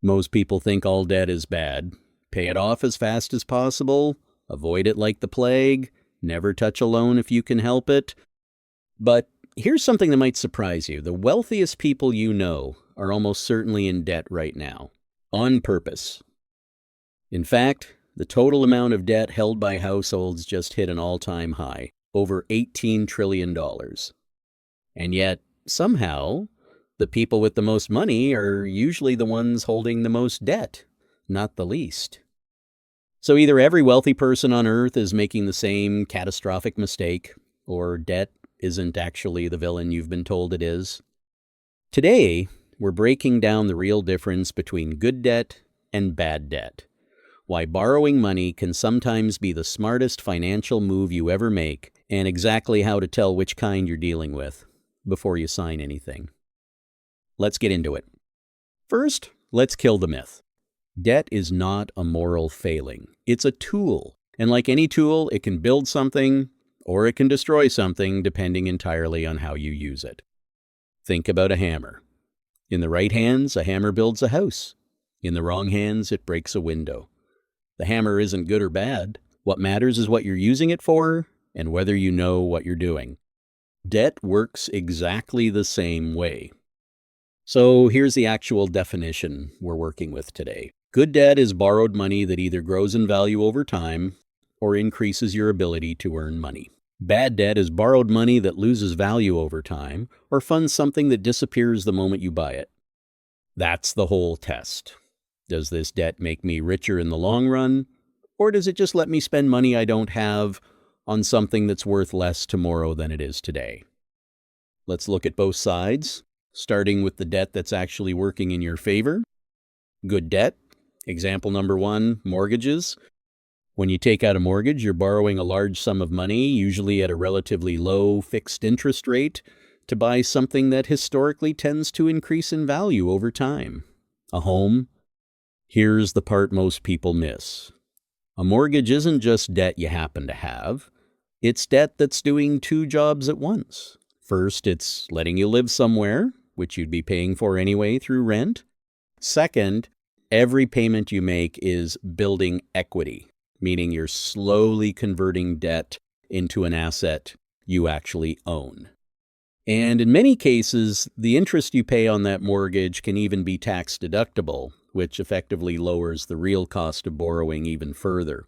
Most people think all debt is bad. Pay it off as fast as possible, avoid it like the plague, never touch a loan if you can help it. But here's something that might surprise you. The wealthiest people you know are almost certainly in debt right now, on purpose. In fact, the total amount of debt held by households just hit an all-time high, over $18 trillion. And yet, somehow, the people with the most money are usually the ones holding the most debt, not the least. So either every wealthy person on earth is making the same catastrophic mistake, or debt isn't actually the villain you've been told it is. Today, we're breaking down the real difference between good debt and bad debt. Why borrowing money can sometimes be the smartest financial move you ever make, and exactly how to tell which kind you're dealing with before you sign anything. Let's get into it. First, let's kill the myth. Debt is not a moral failing. It's a tool. And like any tool, it can build something or it can destroy something depending entirely on how you use it. Think about a hammer. In the right hands, a hammer builds a house. In the wrong hands, it breaks a window. The hammer isn't good or bad. What matters is what you're using it for and whether you know what you're doing. Debt works exactly the same way. So here's the actual definition we're working with today. Good debt is borrowed money that either grows in value over time or increases your ability to earn money. Bad debt is borrowed money that loses value over time or funds something that disappears the moment you buy it. That's the whole test. Does this debt make me richer in the long run, or does it just let me spend money I don't have on something that's worth less tomorrow than it is today? Let's look at both sides, starting with the debt that's actually working in your favor. Good debt. Example number 1, mortgages. When you take out a mortgage, you're borrowing a large sum of money, usually at a relatively low fixed interest rate, to buy something that historically tends to increase in value over time. A home. Here's the part most people miss. A mortgage isn't just debt you happen to have. It's debt that's doing 2 jobs at once. First, it's letting you live somewhere, which you'd be paying for anyway through rent. Second, every payment you make is building equity, meaning you're slowly converting debt into an asset you actually own. And in many cases, the interest you pay on that mortgage can even be tax deductible, which effectively lowers the real cost of borrowing even further.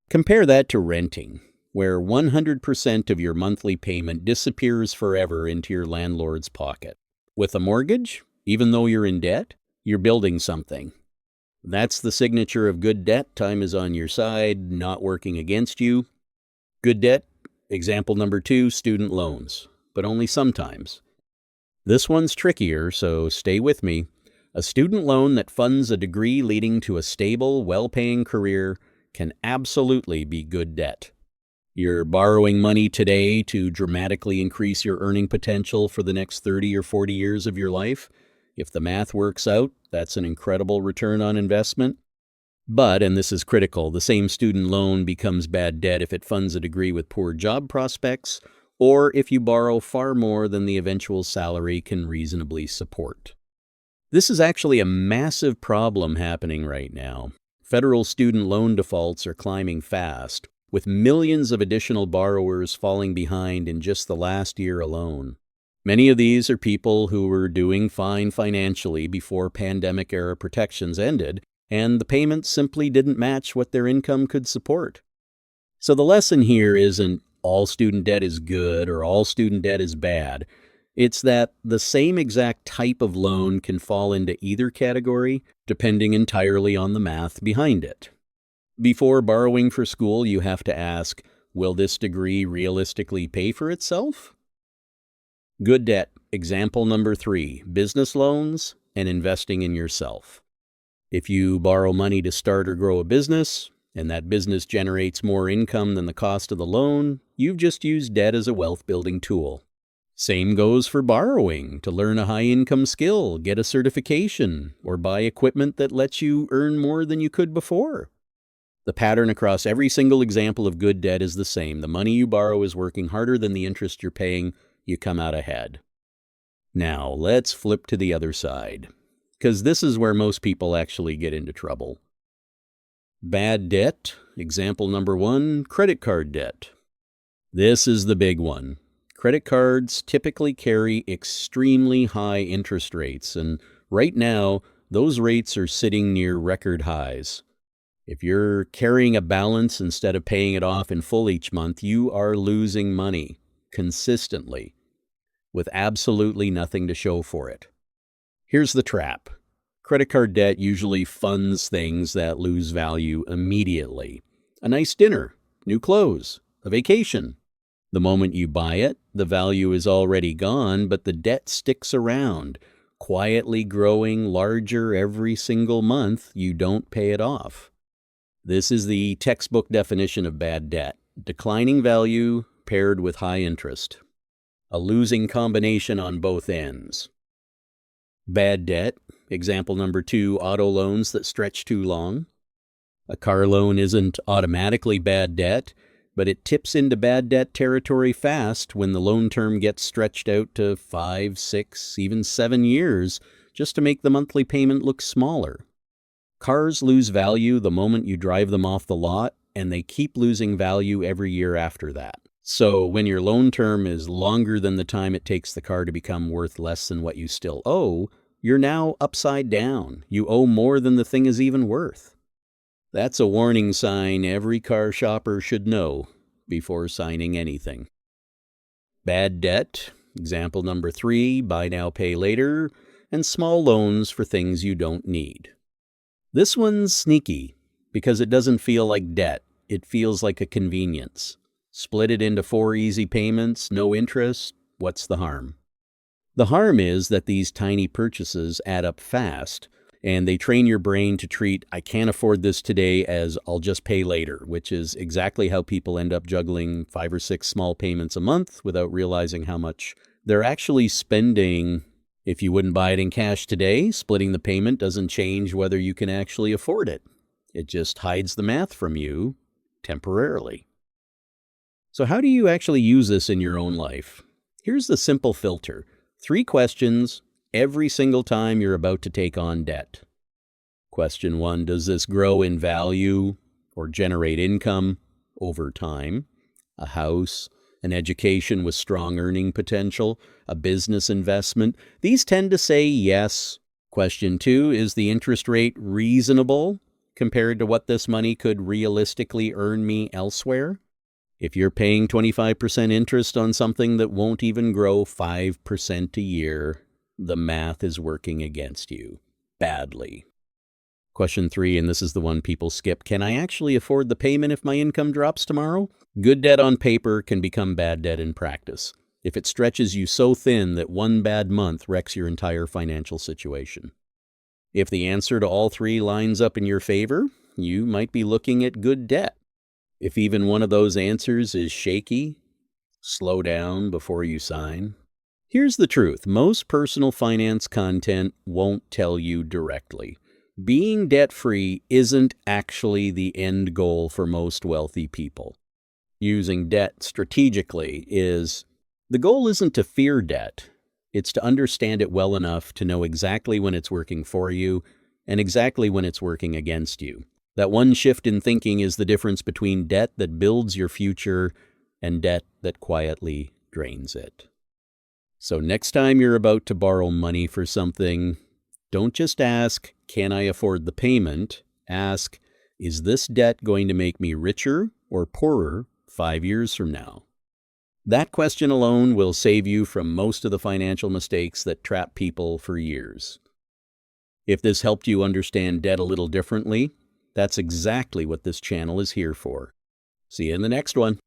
Compare that to renting, where 100% of your monthly payment disappears forever into your landlord's pocket. With a mortgage, even though you're in debt, you're building something. That's the signature of good debt. Time is on your side, not working against you. Good debt, example number 2, student loans, but only sometimes. This one's trickier, so stay with me. A student loan that funds a degree leading to a stable, well-paying career can absolutely be good debt. You're borrowing money today to dramatically increase your earning potential for the next 30 or 40 years of your life. If the math works out, that's an incredible return on investment. But, and this is critical, the same student loan becomes bad debt if it funds a degree with poor job prospects, or if you borrow far more than the eventual salary can reasonably support. This is actually a massive problem happening right now. Federal student loan defaults are climbing fast, with millions of additional borrowers falling behind in just the last year alone. Many of these are people who were doing fine financially before pandemic-era protections ended, and the payments simply didn't match what their income could support. So the lesson here isn't all student debt is good or all student debt is bad. It's that the same exact type of loan can fall into either category, depending entirely on the math behind it. Before borrowing for school, you have to ask, will this degree realistically pay for itself? Good debt, example number 3, business loans and investing in yourself. If you borrow money to start or grow a business, and that business generates more income than the cost of the loan, you've just used debt as a wealth-building tool. Same goes for borrowing to learn a high-income skill, get a certification, or buy equipment that lets you earn more than you could before. The pattern across every single example of good debt is the same. The money you borrow is working harder than the interest you're paying. You come out ahead. Now, let's flip to the other side. because this is where most people actually get into trouble. Bad debt, example number 1, credit card debt. This is the big one. Credit cards typically carry extremely high interest rates, and right now, those rates are sitting near record highs. If you're carrying a balance instead of paying it off in full each month, you are losing money consistently with absolutely nothing to show for it. Here's the trap. Credit card debt usually funds things that lose value immediately. A nice dinner, new clothes, a vacation. The moment you buy it, the value is already gone, but the debt sticks around, quietly growing larger every single month you don't pay it off. This is the textbook definition of bad debt: declining value paired with high interest. A losing combination on both ends. Bad debt, example number 2, auto loans that stretch too long. A car loan isn't automatically bad debt, but it tips into bad debt territory fast when the loan term gets stretched out to 5, 6, even 7 years just to make the monthly payment look smaller. Cars lose value the moment you drive them off the lot, and they keep losing value every year after that. So when your loan term is longer than the time it takes the car to become worth less than what you still owe, you're now upside down. You owe more than the thing is even worth. That's a warning sign every car shopper should know before signing anything. Bad debt, example number 3, buy now, pay later, and small loans for things you don't need. This one's sneaky because it doesn't feel like debt. It feels like a convenience. Split it into 4 easy payments, no interest. What's the harm? The harm is that these tiny purchases add up fast, and they train your brain to treat "I can't afford this today" as "I'll just pay later," which is exactly how people end up juggling 5 or 6 small payments a month without realizing how much they're actually spending. If you wouldn't buy it in cash today, splitting the payment doesn't change whether you can actually afford it. It just hides the math from you temporarily. So how do you actually use this in your own life? Here's the simple filter. 3 questions every single time you're about to take on debt. Question 1, does this grow in value or generate income over time? A house, an education with strong earning potential, a business investment? These tend to say yes. Question 2, is the interest rate reasonable compared to what this money could realistically earn me elsewhere? If you're paying 25% interest on something that won't even grow 5% a year, the math is working against you badly. Question 3, and this is the one people skip. Can I actually afford the payment if my income drops tomorrow? Good debt on paper can become bad debt in practice if it stretches you so thin that one bad month wrecks your entire financial situation. If the answer to all 3 lines up in your favor, you might be looking at good debt. If even one of those answers is shaky, slow down before you sign. Here's the truth. Most personal finance content won't tell you directly. Being debt-free isn't actually the end goal for most wealthy people. Using debt strategically is. The goal isn't to fear debt. It's to understand it well enough to know exactly when it's working for you and exactly when it's working against you. That one shift in thinking is the difference between debt that builds your future and debt that quietly drains it. So next time you're about to borrow money for something, don't just ask, can I afford the payment? Ask, is this debt going to make me richer or poorer 5 years from now? That question alone will save you from most of the financial mistakes that trap people for years. If this helped you understand debt a little differently, that's exactly what this channel is here for. See you in the next one.